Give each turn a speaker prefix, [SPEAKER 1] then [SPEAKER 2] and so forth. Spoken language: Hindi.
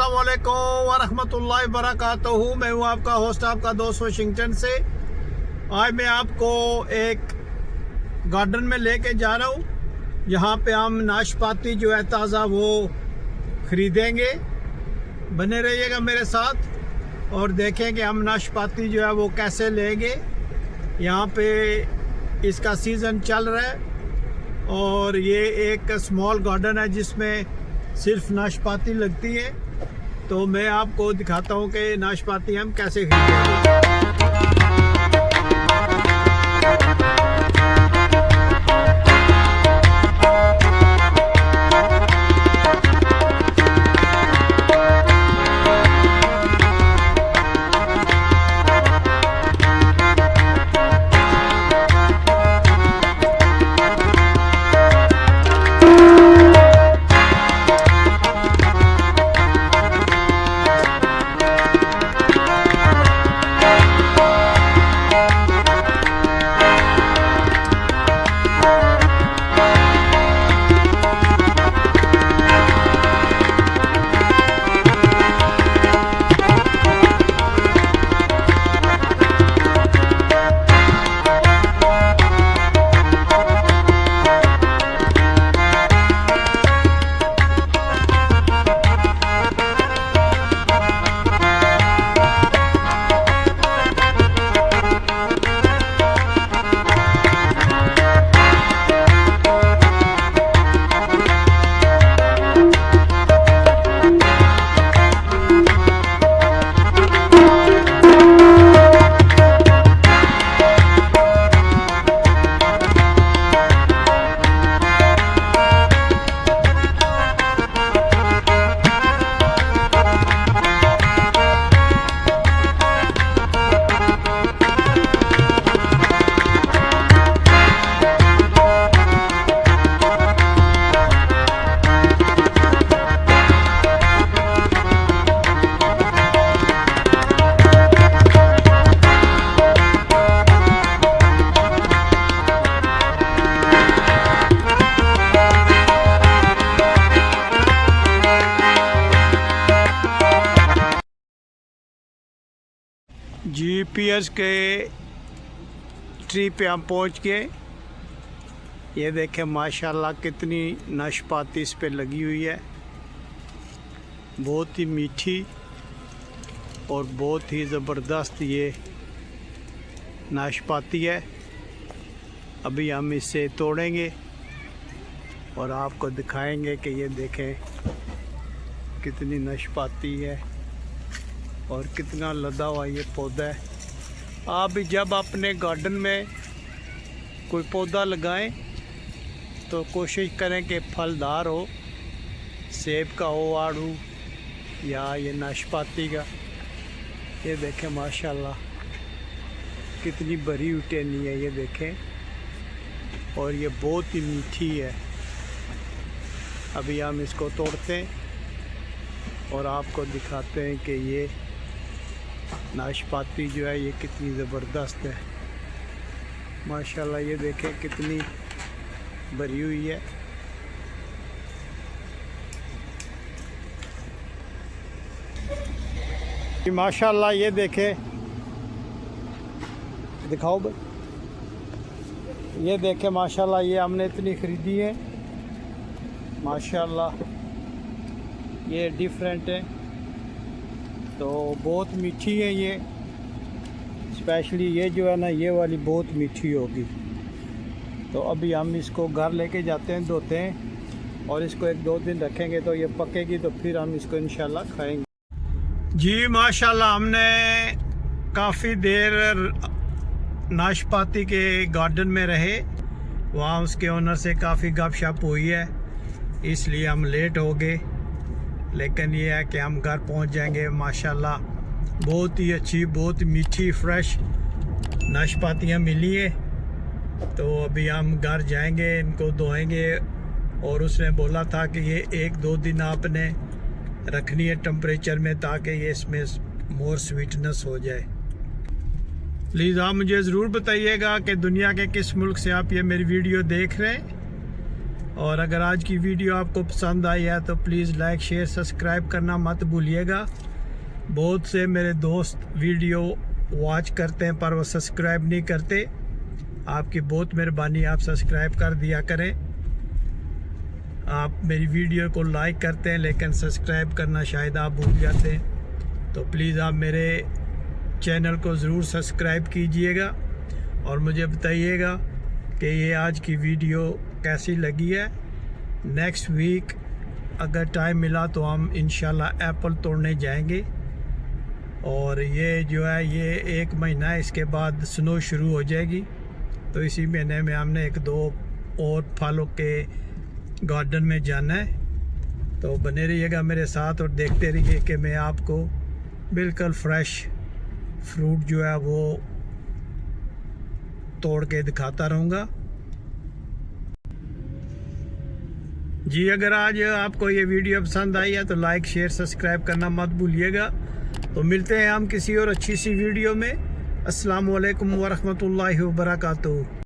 [SPEAKER 1] अस्सलाम वालेकुम वरहमतुल्लाहि वबरकातुहू। मैं हूँ आपका होस्ट, आपका दोस्त वाशिंगटन से। आज मैं आपको एक गार्डन में लेके जा रहा हूँ। यहाँ पे हम नाशपाती जो है ताज़ा वो ख़रीदेंगे। बने रहिएगा मेरे साथ और देखें कि हम नाशपाती जो है वो कैसे लेंगे। यहाँ पे इसका सीज़न चल रहा है और ये एक स्मॉल गार्डन है जिसमें सिर्फ नाशपाती लगती है। तो मैं आपको दिखाता हूँ कि नाशपाती हम कैसे खरीदेंगे। जीपीएस के ट्री पे हम पहुंच गए। ये देखें माशाल्लाह कितनी नाशपाती इस पे लगी हुई है। बहुत ही मीठी और बहुत ही ज़बरदस्त ये नाशपाती है। अभी हम इसे तोड़ेंगे और आपको दिखाएंगे कि ये देखें कितनी नाशपाती है और कितना लदा हुआ ये पौधा है। आप भी जब अपने गार्डन में कोई पौधा लगाएं तो कोशिश करें कि फलदार हो, सेब का हो, आड़ू या ये नाशपाती का। ये देखें माशाल्लाह कितनी बड़ी हुई टहनी है, ये देखें, और ये बहुत ही मीठी है। अभी हम इसको तोड़ते हैं और आपको दिखाते हैं कि ये नाशपाती जो है ये कितनी ज़बरदस्त है माशाल्लाह। ये देखें कितनी भरी हुई है। माशाल्लाह ये देखें, दिखाओ भाई, ये देखें माशाल्लाह ये हमने इतनी ख़रीदी है माशाल्लाह। ये डिफरेंट है तो बहुत मीठी है ये, स्पेशली ये जो है ना ये वाली बहुत मीठी होगी। तो अभी हम इसको घर लेके जाते हैं, धोते हैं और इसको 1-2 दिन रखेंगे तो ये पकेगी, तो फिर हम इसको इंशाल्लाह खाएंगे। जी माशाल्लाह हमने काफ़ी देर नाशपाती के गार्डन में रहे। वहाँ उसके ओनर से काफ़ी गपशप हुई है, इसलिए हम लेट हो गए। लेकिन ये है कि हम घर पहुंच जाएंगे। माशाल्लाह बहुत ही अच्छी, बहुत मीठी, फ्रेश नाशपातियाँ मिली है। तो अभी हम घर जाएंगे, इनको धोएंगे और उसने बोला था कि ये 1-2 दिन आपने रखनी है टेम्परेचर में ताकि ये इसमें मोर स्वीटनेस हो जाए। प्लीज़ आप मुझे ज़रूर बताइएगा कि दुनिया के किस मुल्क से आप ये मेरी वीडियो देख रहे हैं और अगर आज की वीडियो आपको पसंद आई है तो प्लीज़ लाइक शेयर सब्सक्राइब करना मत भूलिएगा। बहुत से मेरे दोस्त वीडियो वॉच करते हैं पर वो सब्सक्राइब नहीं करते। आपकी बहुत मेहरबानी, आप सब्सक्राइब कर दिया करें। आप मेरी वीडियो को लाइक करते हैं लेकिन सब्सक्राइब करना शायद आप भूल जाते हैं, तो प्लीज़ आप मेरे चैनल को ज़रूर सब्सक्राइब कीजिएगा और मुझे बताइएगा कि ये आज की वीडियो कैसी लगी है। नेक्स्ट वीक अगर टाइम मिला तो हम इंशाल्लाह एप्पल तोड़ने जाएंगे। और ये जो है ये 1 महीना है, इसके बाद स्नो शुरू हो जाएगी, तो इसी महीने में हमने 1-2 और फलों के गार्डन में जाना है। तो बने रहिएगा मेरे साथ और देखते रहिए कि मैं आपको बिल्कुल फ्रेश फ्रूट जो है वो तोड़ के दिखाता रहूँगा। जी, अगर आज आपको ये वीडियो पसंद आई है तो लाइक शेयर सब्सक्राइब करना मत भूलिएगा। तो मिलते हैं हम किसी और अच्छी सी वीडियो में। अस्सलाम वालेकुम वरहमतुल्लाहि वबरकातुहू।